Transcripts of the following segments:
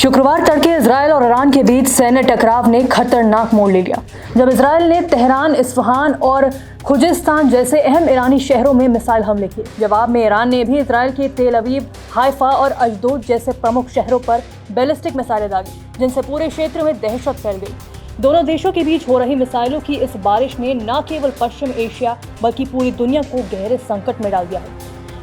शुक्रवार तड़के इजरायल और ईरान के बीच सैन्य टकराव ने खतरनाक मोड़ ले लिया जब इजरायल ने तेहरान, इस्फहान और खुजिस्तान जैसे अहम ईरानी शहरों में मिसाइल हमले किए। जवाब में ईरान ने भी इजरायल के तेल अवीव, हाइफा और अशदोद जैसे प्रमुख शहरों पर बैलिस्टिक मिसाइलें दागी, जिनसे पूरे क्षेत्र में दहशत फैल गई। दोनों देशों के बीच हो रही मिसाइलों की इस बारिश ने न केवल पश्चिम एशिया बल्कि पूरी दुनिया को गहरे संकट में डाल दिया है।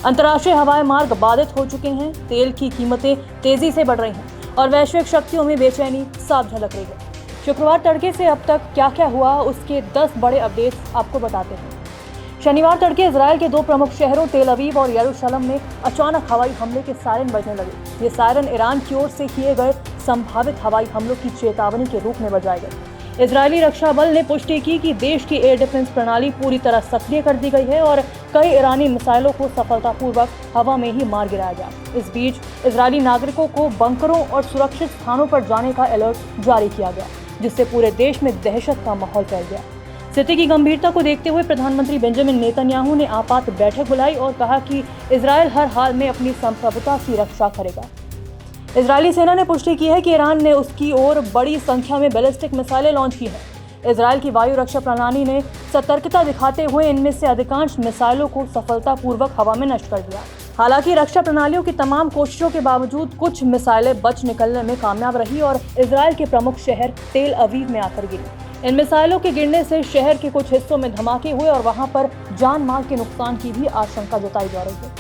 अंतर्राष्ट्रीय हवाई मार्ग बाधित हो चुके हैं, तेल की कीमतें तेजी से बढ़ रही हैं और वैश्विक शक्तियों में बेचैनी साफ झलक रही है। शुक्रवार तड़के से अब तक क्या क्या हुआ, उसके 10 बड़े अपडेट्स आपको बताते हैं। शनिवार तड़के इजरायल के 2 प्रमुख शहरों तेल अवीव और यरूशलेम में अचानक हवाई हमले के सायरन बजने लगे। ये सायरन ईरान की ओर से किए गए संभावित हवाई हमलों की चेतावनी के रूप में बजाए गए। इजरायली रक्षा बल ने पुष्टि की कि देश की एयर डिफेंस प्रणाली पूरी तरह सक्रिय कर दी गई है और कई ईरानी मिसाइलों को सफलतापूर्वक हवा में ही मार गिराया गया। इस बीच इजरायली नागरिकों को बंकरों और सुरक्षित स्थानों पर जाने का अलर्ट जारी किया गया, जिससे पूरे देश में दहशत का माहौल फैल गया। स्थिति की गंभीरता को देखते हुए प्रधानमंत्री बेंजामिन नेतन्याहू ने आपात बैठक बुलाई और कहा कि इजरायल हर हाल में अपनी संप्रभुता की रक्षा करेगा। इजरायली सेना ने पुष्टि की है कि ईरान ने उसकी ओर बड़ी संख्या में बैलिस्टिक मिसाइलें लॉन्च की हैं। इजरायल की वायु रक्षा प्रणाली ने सतर्कता दिखाते हुए इनमें से अधिकांश मिसाइलों को सफलतापूर्वक हवा में नष्ट कर दिया। हालांकि रक्षा प्रणालियों की तमाम कोशिशों के बावजूद कुछ मिसाइलें बच निकलने में कामयाब रही और इजरायल के प्रमुख शहर तेल अवीव में आकर गिरी। इन मिसाइलों के गिरने से शहर के कुछ हिस्सों में धमाके हुए और वहां पर जान माल के नुकसान की भी आशंका जताई जा रही है।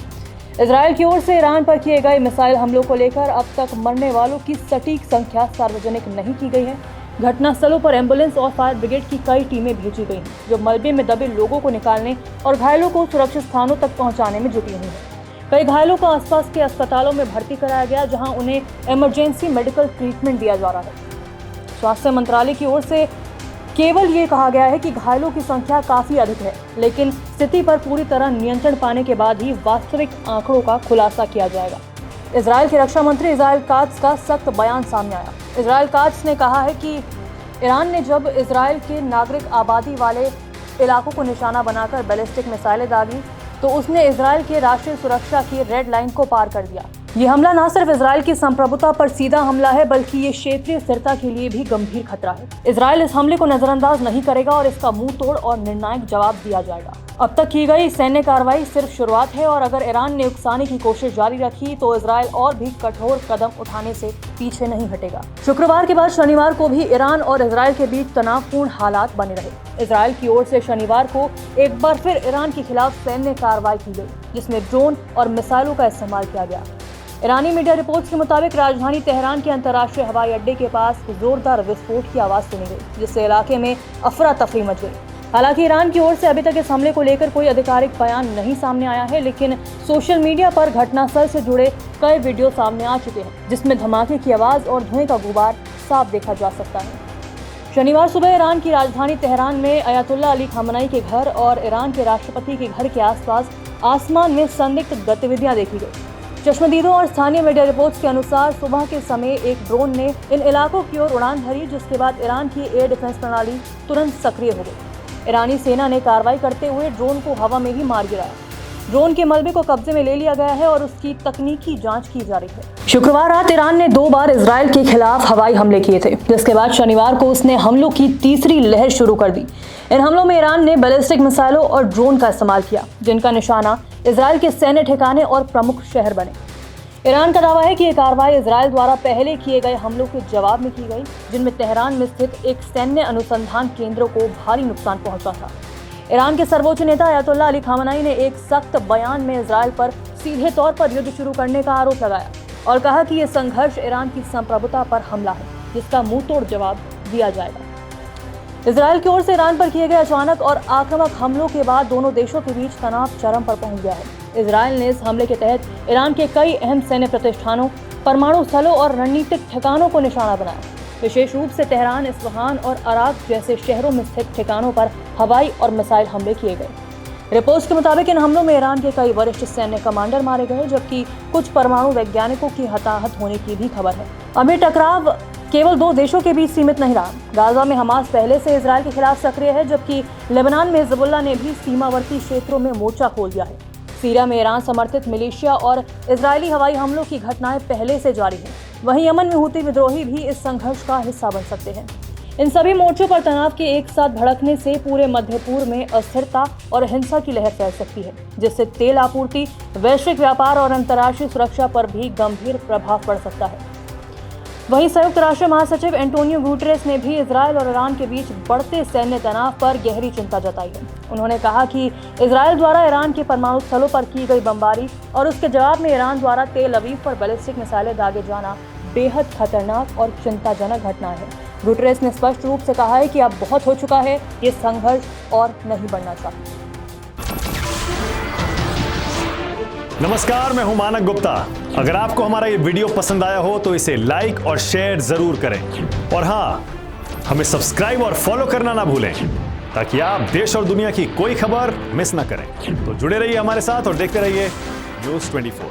इजरायल की ओर से ईरान पर किए गए मिसाइल हमलों को लेकर अब तक मरने वालों की सटीक संख्या सार्वजनिक नहीं की गई है। घटनास्थलों पर एम्बुलेंस और फायर ब्रिगेड की कई टीमें भेजी गई हैं, जो मलबे में दबे लोगों को निकालने और घायलों को सुरक्षित स्थानों तक पहुंचाने में जुटी हुई हैं। कई घायलों को आसपास के अस्पतालों में भर्ती कराया गया, जहां उन्हें इमरजेंसी मेडिकल ट्रीटमेंट दिया जा रहा है। स्वास्थ्य मंत्रालय की ओर से केवल ये कहा गया है कि घायलों की संख्या काफी अधिक है, लेकिन स्थिति पर पूरी तरह नियंत्रण पाने के बाद ही वास्तविक आंकड़ों का खुलासा किया जाएगा। इजरायल के रक्षा मंत्री इज़राइल कात्ज का सख्त बयान सामने आया। इज़राइल कात्ज ने कहा है कि ईरान ने जब इजरायल के नागरिक आबादी वाले इलाकों को निशाना बनाकर बैलिस्टिक मिसाइलें दागी तो उसने इजरायल के राष्ट्रीय सुरक्षा की रेड लाइन को पार कर दिया। ये हमला न सिर्फ इजरायल की संप्रभुता पर सीधा हमला है, बल्कि ये क्षेत्रीय स्थिरता के लिए भी गंभीर खतरा है। इजरायल इस हमले को नजरअंदाज नहीं करेगा और इसका मुंह तोड़ और निर्णायक जवाब दिया जाएगा। अब तक की गई सैन्य कार्रवाई सिर्फ शुरुआत है और अगर ईरान ने उकसाने की कोशिश जारी रखी तो इजरायल और भी कठोर कदम उठाने से पीछे नहीं हटेगा। शुक्रवार के बाद शनिवार को भी ईरान और इजरायल के बीच तनावपूर्ण हालात बने रहे। इजरायल की ओर से शनिवार को एक बार फिर ईरान के खिलाफ सैन्य कार्रवाई की गई, जिसमें ड्रोन और मिसाइलों का इस्तेमाल किया गया। ईरानी मीडिया रिपोर्ट्स के मुताबिक राजधानी तेहरान के अंतर्राष्ट्रीय हवाई अड्डे के पास जोरदार विस्फोट की आवाज सुनी गई, जिससे इलाके में अफरा तफरी मच गई। हालांकि ईरान की ओर से अभी तक इस हमले को लेकर कोई आधिकारिक बयान नहीं सामने आया है, लेकिन सोशल मीडिया पर घटनास्थल से जुड़े कई वीडियो सामने आ चुके हैं, जिसमें धमाके की आवाज और धुएं का गुबार साफ देखा जा सकता है। शनिवार सुबह ईरान की राजधानी तेहरान में अयातुल्ला अली खामनेई के घर और ईरान के राष्ट्रपति के घर के आसपास आसमान में संदिग्ध गतिविधियां देखी गई। चश्मदीदों और स्थानीय मीडिया रिपोर्ट्स के अनुसार सुबह के समय एक ड्रोन ने इन इलाकों की ओर उड़ान भरी, जिसके बाद ईरान की एयर डिफेंस प्रणाली तुरंत सक्रिय हो गई। ईरानी सेना ने कार्रवाई करते हुए ड्रोन को हवा में ही मार गिराया। ड्रोन के मलबे को कब्जे में ले लिया गया है और उसकी तकनीकी जांच की जा रही है। शुक्रवार रात ईरान ने 2 बार इजरायल के खिलाफ हवाई हमले किए थे, जिसके बाद शनिवार को उसने हमलों की तीसरी लहर शुरू कर दी। इन हमलों में ईरान ने बैलिस्टिक मिसाइलों और ड्रोन का इस्तेमाल किया, जिनका निशाना इजरायल के सैन्य ठिकाने और प्रमुख शहर बने। ईरान का दावा है कि यह कार्रवाई इजरायल द्वारा पहले किए गए हमलों के जवाब में की गई, जिनमें तेहरान में स्थित एक सैन्य अनुसंधान केंद्र को भारी नुकसान पहुंचा था। ईरान के सर्वोच्च नेता अयातुल्ला अली खामनेई ने एक सख्त बयान में इजरायल पर सीधे तौर पर युद्ध शुरू करने का आरोप लगाया और कहा कि यह संघर्ष ईरान की संप्रभुता पर हमला है, जिसका मुंह तोड़ जवाब दिया जाएगा। इजरायल की ओर से ईरान पर किए गए अचानक और आक्रामक हमलों के बाद दोनों देशों के बीच तनाव चरम पर पहुंच गया है। इजरायल ने इस हमले के तहत ईरान के कई अहम सैन्य प्रतिष्ठानों, परमाणु स्थलों और रणनीतिक ठिकानों को निशाना बनाया। विशेष रूप से तेहरान, इस्फहान और अराक जैसे शहरों में स्थित ठिकानों पर हवाई और मिसाइल हमले किए गए। रिपोर्ट्स के मुताबिक इन हमलों में ईरान के कई वरिष्ठ सैन्य कमांडर मारे गए, जबकि कुछ परमाणु वैज्ञानिकों की हताहत होने की भी खबर है। अब ये टकराव केवल 2 देशों के बीच सीमित नहीं रहा। गाजा में हमास पहले से इजरायल के खिलाफ सक्रिय है, जबकि लेबनान में हिजबुल्लाह ने भी सीमावर्ती क्षेत्रों में मोर्चा खोल दिया है। सीरिया में ईरान समर्थित मिलिशिया और इजरायली हवाई हमलों की घटनाएं पहले से जारी हैं। वहीं यमन में हूती विद्रोही भी इस संघर्ष का हिस्सा बन सकते हैं। इन सभी मोर्चों पर तनाव के एक साथ भड़कने से पूरे मध्य पूर्व में अस्थिरता और हिंसा की लहर फैल सकती है, जिससे तेल आपूर्ति, वैश्विक व्यापार और अंतर्राष्ट्रीय सुरक्षा पर भी गंभीर प्रभाव पड़ सकता है। वहीं संयुक्त राष्ट्र महासचिव एंटोनियो गुटेरेस ने भी इजरायल और ईरान के बीच बढ़ते सैन्य तनाव पर गहरी चिंता जताई है। उन्होंने कहा कि इजरायल द्वारा ईरान के परमाणु स्थलों पर की गई बमबारी और उसके जवाब में ईरान द्वारा तेल अवीव पर बैलिस्टिक मिसाइलें दागे जाना बेहद खतरनाक और चिंताजनक घटना है। गुटेरेस ने स्पष्ट रूप से कहा है कि अब बहुत हो चुका है, ये संघर्ष और नहीं बढ़ना चाहिए। नमस्कार, मैं हूं मानक गुप्ता। अगर आपको हमारा ये वीडियो पसंद आया हो तो इसे लाइक और शेयर जरूर करें, और हाँ, हमें सब्सक्राइब और फॉलो करना ना भूलें ताकि आप देश और दुनिया की कोई खबर मिस ना करें। तो जुड़े रहिए हमारे साथ और देखते रहिए News 24।